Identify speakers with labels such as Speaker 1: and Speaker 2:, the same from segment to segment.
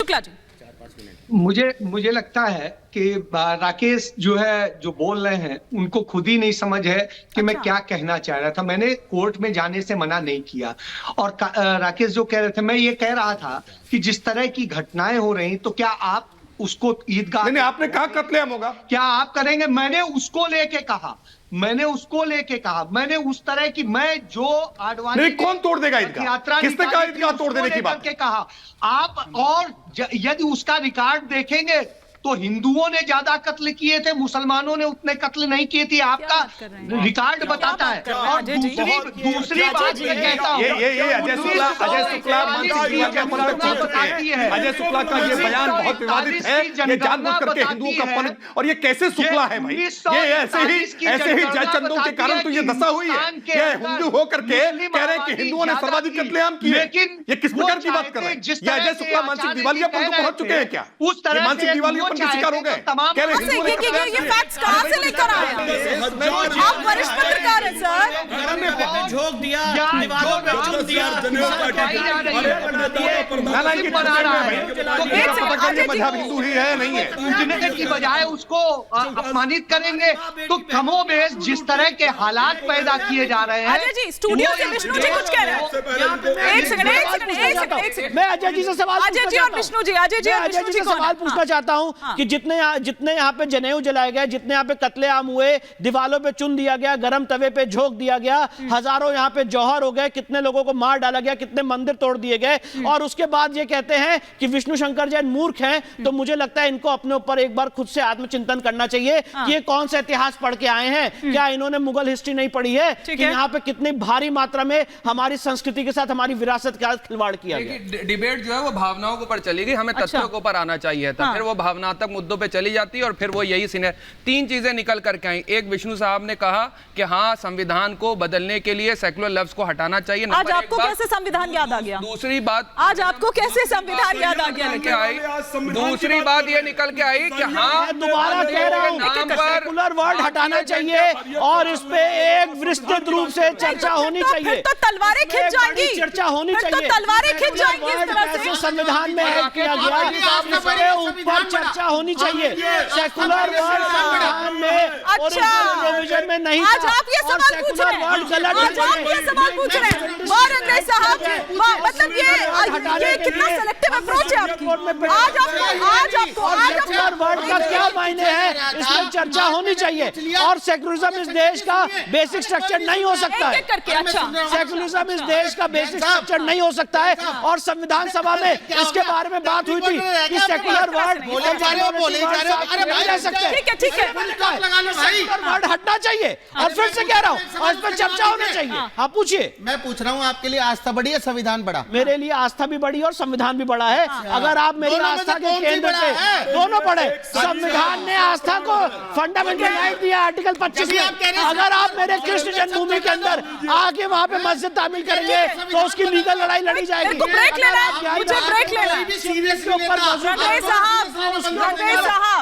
Speaker 1: शुक्ला जी।
Speaker 2: मुझे लगता है कि राकेश जो है जो बोल रहे हैं उनको खुद ही नहीं समझ है कि मैं क्या कहना चाह रहा था। मैंने कोर्ट में जाने से मना नहीं किया। और राकेश जो कह रहे थे, मैं ये कह रहा था कि जिस तरह की घटनाएं हो रही तो क्या आप उसको ईदगाह
Speaker 3: नहीं, आपने कहा कत्लेआम होगा,
Speaker 2: क्या आप करेंगे? मैंने उसको लेके कहा, मैंने उस तरह की, मैं जो आडवाणी
Speaker 3: नहीं, कौन तोड़ देगा ईदगाह?
Speaker 2: यात्रा
Speaker 3: किसने कहा ईदगाह तोड़ देने की बात?
Speaker 2: के कहा आप, और यदि उसका रिकॉर्ड देखेंगे तो हिंदुओं ने ज्यादा कत्ल किए थे, मुसलमानों ने उतने कत्ल नहीं किए थे। आपका रिकॉर्ड बताता है। और दूसरी बात मैं कहता हूं,
Speaker 3: ये अजय शुक्ला का ये बयान बहुत विवादित है। ये जानबूझ करके हिंदुओं का अपमान, और ये कैसे शुक्ला है भाई? ये ऐसे ही जयचंदों के कारण तो ये दशा हुई है। ये हिंदू होकर के कह रहे हैं कि हिंदुओं ने सर्वाधिक कत्लेआम किए। ये किस प्रकार की बात कर रहे हैं? ये अजय शुक्ला मानसिक दिवालियापन को पहुंच चुके हैं क्या?
Speaker 2: उस तरह
Speaker 3: मानसिक दिवालियापन के शिकार हो गए।
Speaker 1: ये फैक्ट्स कहां से लेकर आए? आप वरिष्ठ पत्रकार हैं सर।
Speaker 4: झोंक दिया, दीवारों पे चुन दिया।
Speaker 3: मजहब हिंदू ही है नहीं है,
Speaker 2: पूजने की बजाय उसको अपमानित करेंगे तो कमोबेश जिस तरह के हालात पैदा किए जा रहे हैं।
Speaker 1: अजय जी, स्टूडियो से विष्णु जी कुछ कह रहे हैं। एक सेकंड।
Speaker 4: मैं अजय जी से सवाल
Speaker 1: अजय जी और विष्णु जी, अजय जी और विष्णु जी
Speaker 4: सवाल पूछना चाहता हूं कि जितने यहाँ पे जनेऊ जलाए गए, जितने यहाँ पे कत्लेआम हुए, दीवालों पे चुन दिया गया, गरम तवे पे झोंक दिया गया, हजारों यहाँ पे जौहर हो गए, कितने लोगों को मार डाला गया, कितने मंदिर तोड़ दिए गए, और उसके बाद ये कहते हैं कि विष्णु शंकर जैन मूर्ख हैं। तो मुझे लगता है इनको अपने ऊपर एक बार खुद से आत्मचिंतन करना चाहिए कि ये कौन सा इतिहास पढ़ के आए हैं। क्या इन्होंने मुगल हिस्ट्री नहीं पढ़ी है कि यहाँ पे कितनी भारी मात्रा में हमारी संस्कृति के साथ, हमारी विरासत के साथ खिलवाड़ किया गया?
Speaker 5: डिबेट जो है वो भावनाओं के ऊपर चली गई, हमें तथ्यों के ऊपर आना चाहिए था। फिर वो भावनात्मक मुद्दों पे चली जाती है और फिर वो यही सीन है। तीन चीजें निकल करके आई। एक, विष्णु साहब ने कहा कि हाँ, संविधान को बदलने के लिए सेक्युलर लफ्ज को हटाना चाहिए।
Speaker 1: आज आपको कैसे संविधान याद आ गया?
Speaker 5: दूसरी बात,
Speaker 1: आज आपको कैसे संविधान याद आ गया?
Speaker 5: दूसरी बात ये निकल के आई कि हाँ,
Speaker 4: दोबारा कह रहा हूं, सेक्युलर वर्ड हटाना चाहिए और इस पे एक विस्तृत रूप से चर्चा होनी चाहिए।
Speaker 1: फिर तो तलवारें खिंच जाएंगी,
Speaker 4: चर्चा होनी चाहिए।
Speaker 1: तलवारें खिंच जाएंगी इस तरह से।
Speaker 4: संविधान में ऐड किया गया, इसके ऊपर चर्चा होनी चाहिए। सेक्युलर वर्ड संविधान में,
Speaker 1: अच्छा,
Speaker 4: प्रोविजन में नहीं।
Speaker 1: आज आप ये सवाल पूछ रहे हैं, आज आप ये सवाल पूछ रहे हैं। वाह अंग्रेज साहब, मतलब ये कितना सेलेक्टिव अप्रोच है आपकी। आज आपको
Speaker 4: वर्ड का क्या मायने है, इसमें चर्चा होनी चाहिए। और सेक्युलरिज्म इस देश का बेसिक स्ट्रक्चर नहीं हो सकता है। सेक्युलरिज्म इस देश का बेसिक स्ट्रक्चर नहीं हो सकता है। और संविधान सभा में इसके बारे में बात हुई थी कि सेक्युलर वर्ड
Speaker 1: ठीक है,
Speaker 4: वर्ड हटना चाहिए। और फिर से कह रहा हूँ, और इस पर चर्चा होनी चाहिए। हाँ, पूछिए।
Speaker 6: मैं पूछ रहा हूँ, आपके लिए आस्था बड़ी है संविधान बड़ा?
Speaker 4: मेरे लिए आस्था भी बड़ी और संविधान भी बड़ा है। अगर आप मेरी आस्था के केंद्र पे, दोनों बड़े। संविधान ने आस्था को फंडामेंटल राइट दिया आर्टिकल 25 में। अगर आप मेरे कृष्ण जन्मभूमि के अंदर आके वहाँ पे मस्जिद तामील करेंगे तो उसकी लीगल लड़ाई लड़ी जाएगी।
Speaker 1: ब्रेक लेना है, मुझे ब्रेक लेना है।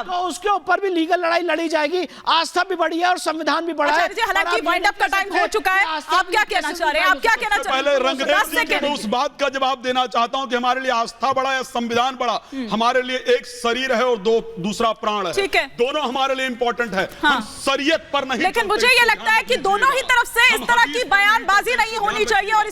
Speaker 4: तो उसके ऊपर भी लीगल लड़ाई लड़ी जाएगी। आस्था भी बड़ी है और संविधान भी बड़ा है।
Speaker 1: हालांकि वाइंड अप का टाइम हो चुका है, आप क्या कहना चाह रहे हैं? आप क्या कहना चाह रहे हैं?
Speaker 7: पहले रंगरेज जी, उस बात का जवाब देना चाहता हूं कि हमारे लिए आस्था बड़ा है, संविधान बड़ा। हमारे लिए एक शरीर है और दूसरा प्राण है।
Speaker 1: ठीक है,
Speaker 7: दोनों हमारे लिए इंपॉर्टेंट है। हम शरीयत पर नहीं,
Speaker 1: लेकिन मुझे ये लगता है कि दोनों ही तरफ से इस तरह की बयानबाजी नहीं होनी चाहिए। और